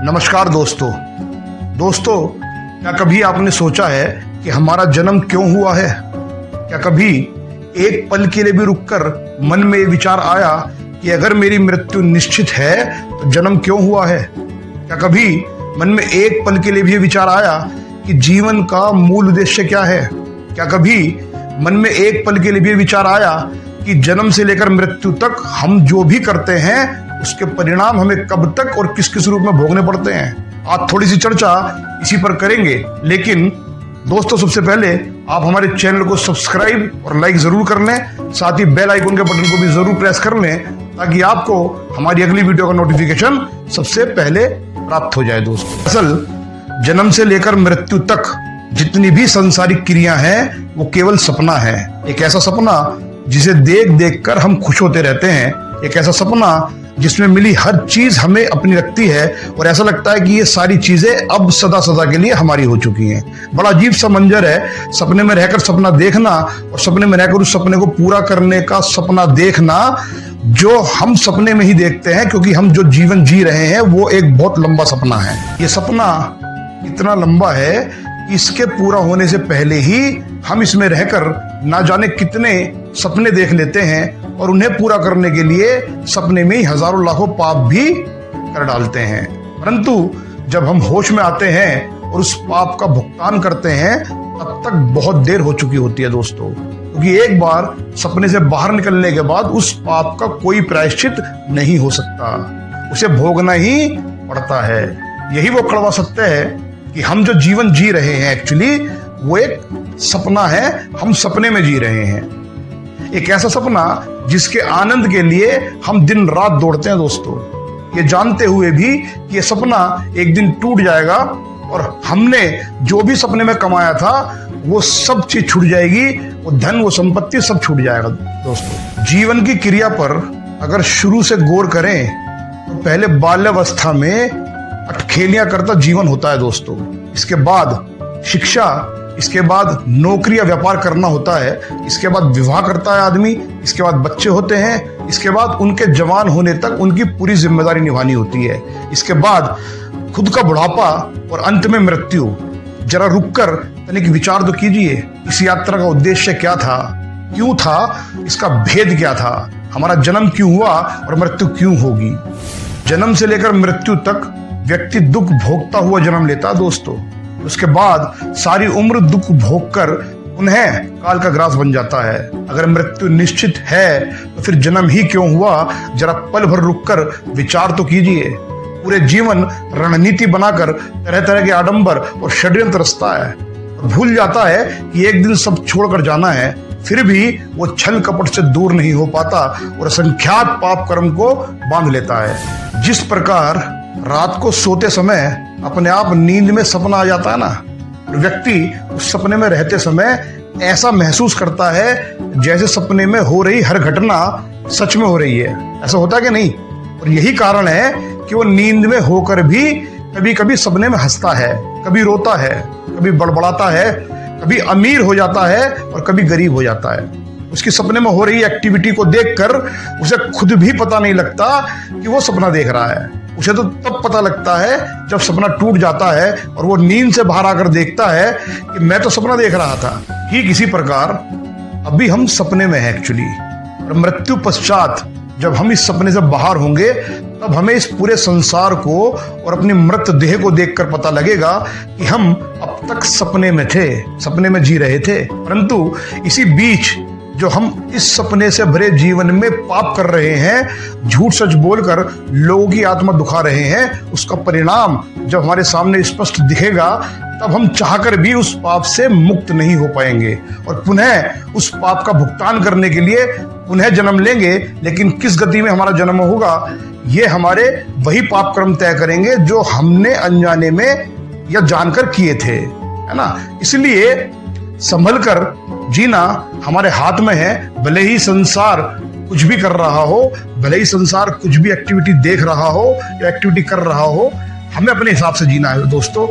नमस्कार दोस्तों। क्या कभी आपने सोचा है कि हमारा जन्म क्यों हुआ है? क्या कभी एक पल के लिए भी रुककर मन में ये विचार आया कि अगर मेरी मृत्यु निश्चित है तो जन्म क्यों हुआ है? क्या कभी मन में एक पल के लिए भी ये विचार आया कि जीवन का मूल उद्देश्य क्या है? क्या कभी मन में एक पल के लिए भी ये विचार आया कि जन्म से लेकर मृत्यु तक हम जो भी करते हैं उसके परिणाम हमें कब तक और किस किस रूप में भोगने पड़ते हैं? आज थोड़ी सी चर्चा इसी पर करेंगे, लेकिन दोस्तों सबसे पहले आप हमारे चैनल को सब्सक्राइब और लाइक जरूर कर लें, साथ ही बेल आइकन के बटन को भी जरूर प्रेस कर लें ताकि आपको हमारी अगली वीडियो का नोटिफिकेशन सबसे पहले प्राप्त हो जाए। दोस्तों, असल जन्म से लेकर मृत्यु तक जितनी भी सांसारिक क्रिया हैं वो केवल सपना है। एक ऐसा सपना जिसे देख देख कर हम खुश होते रहते हैं, एक ऐसा सपना जिसमें मिली हर चीज हमें अपनी लगती है और ऐसा लगता है कि ये सारी चीजें अब सदा सदा के लिए हमारी हो चुकी हैं। बड़ा अजीब सा मंजर है, सपने में रहकर सपना देखना और सपने में रहकर उस सपने को पूरा करने का सपना देखना, जो हम सपने में ही देखते हैं, क्योंकि हम जो जीवन जी रहे हैं वो एक बहुत लंबा सपना है। ये सपना इतना लंबा है कि इसके पूरा होने से पहले ही हम इसमें रहकर ना जाने कितने सपने देख लेते हैं और उन्हें पूरा करने के लिए सपने में ही हजारों लाखों पाप भी कर डालते हैं। परंतु जब हम होश में आते हैं और उस पाप का भुगतान करते हैं तब तक बहुत देर हो चुकी होती है दोस्तों, क्योंकि एक बार सपने से बाहर निकलने के बाद उस पाप का कोई प्रायश्चित नहीं हो सकता, उसे भोगना ही पड़ता है। यही वो कड़वा सत्य है कि हम जो जीवन जी रहे हैं एक्चुअली वो एक सपना है, हम सपने में जी रहे हैं। एक ऐसा सपना जिसके आनंद के लिए हम दिन रात दौड़ते हैं दोस्तों, ये जानते हुए भी कि ये सपना एक दिन टूट जाएगा और हमने जो भी सपने में कमाया था वो सब चीज छूट जाएगी, वो धन वो संपत्ति सब छूट जाएगा। दोस्तों, जीवन की क्रिया पर अगर शुरू से गौर करें तो पहले बाल्यावस्था में अटखेलियां करता जीवन होता है दोस्तों, इसके बाद शिक्षा, इसके बाद नौकरी या व्यापार करना होता है, इसके बाद विवाह करता है आदमी, इसके बाद बच्चे होते हैं, इसके बाद उनके जवान होने तक उनकी पूरी जिम्मेदारी निभानी होती है, इसके बाद खुद का बुढ़ापा और अंत में मृत्यु। जरा रुककर तनिक विचार तो कीजिए, इस यात्रा का उद्देश्य क्या था, क्यों था, इसका भेद क्या था, हमारा जन्म क्यों हुआ और मृत्यु क्यों होगी? जन्म से लेकर मृत्यु तक व्यक्ति दुख भोगता हुआ जन्म लेता दोस्तों, उसके बाद सारी उम्र दुख भोगकर उन्हें काल का ग्रास बन जाता है। अगर मृत्यु निश्चित है तो फिर जन्म ही क्यों हुआ? जरा पल भर रुककर विचार तो कीजिए। पूरे जीवन रणनीति बनाकर तरह तरह के आडंबर और षड्यंत्र रचता है और भूल जाता है कि एक दिन सब छोड़कर जाना है, फिर भी वो छल कपट से दूर नहीं हो पाता और असंख्यात पाप कर्म को बांध लेता है। जिस प्रकार रात को सोते समय अपने आप नींद में सपना आ जाता है ना, व्यक्ति उस सपने में रहते समय ऐसा महसूस करता है जैसे सपने में हो रही हर घटना सच में हो रही है। ऐसा होता है कि नहीं? और यही कारण है कि वो नींद में होकर भी कभी कभी सपने में हंसता है, कभी रोता है, कभी बड़बड़ाता है, कभी अमीर हो जाता है और कभी गरीब हो जाता है। उसकी सपने में हो रही एक्टिविटी को देखकर उसे खुद भी पता नहीं लगता कि वो सपना देख रहा है। उसे तो तब पता लगता है जब सपना टूट जाता है और वो नींद से बाहर आकर देखता है कि मैं तो सपना देख रहा था। ठीक इसी प्रकार अभी हम सपने में हैं एक्चुअली, और मृत्यु पश्चात जब हम इस सपने से बाहर होंगे तब हमें इस पूरे संसार को और अपनी मृत देह को देखकर पता लगेगा कि हम अब तक सपने में थे, सपने में जी रहे थे। परंतु इसी बीच जो हम इस सपने से भरे जीवन में पाप कर रहे हैं, झूठ सच बोलकर लोगों की आत्मा दुखा रहे हैं, उसका परिणाम जब हमारे सामने स्पष्ट दिखेगा तब हम चाहकर भी उस पाप से मुक्त नहीं हो पाएंगे और पुनः उस पाप का भुगतान करने के लिए पुनः जन्म लेंगे। लेकिन किस गति में हमारा जन्म होगा ये हमारे वही पाप कर्म तय करेंगे जो हमने अनजाने में या जानकर किए थे, है ना। इसलिए संभल कर जीना हमारे हाथ में है। भले ही संसार कुछ भी कर रहा हो, भले ही संसार कुछ भी एक्टिविटी देख रहा हो या एक्टिविटी कर रहा हो, हमें अपने हिसाब से जीना है दोस्तों।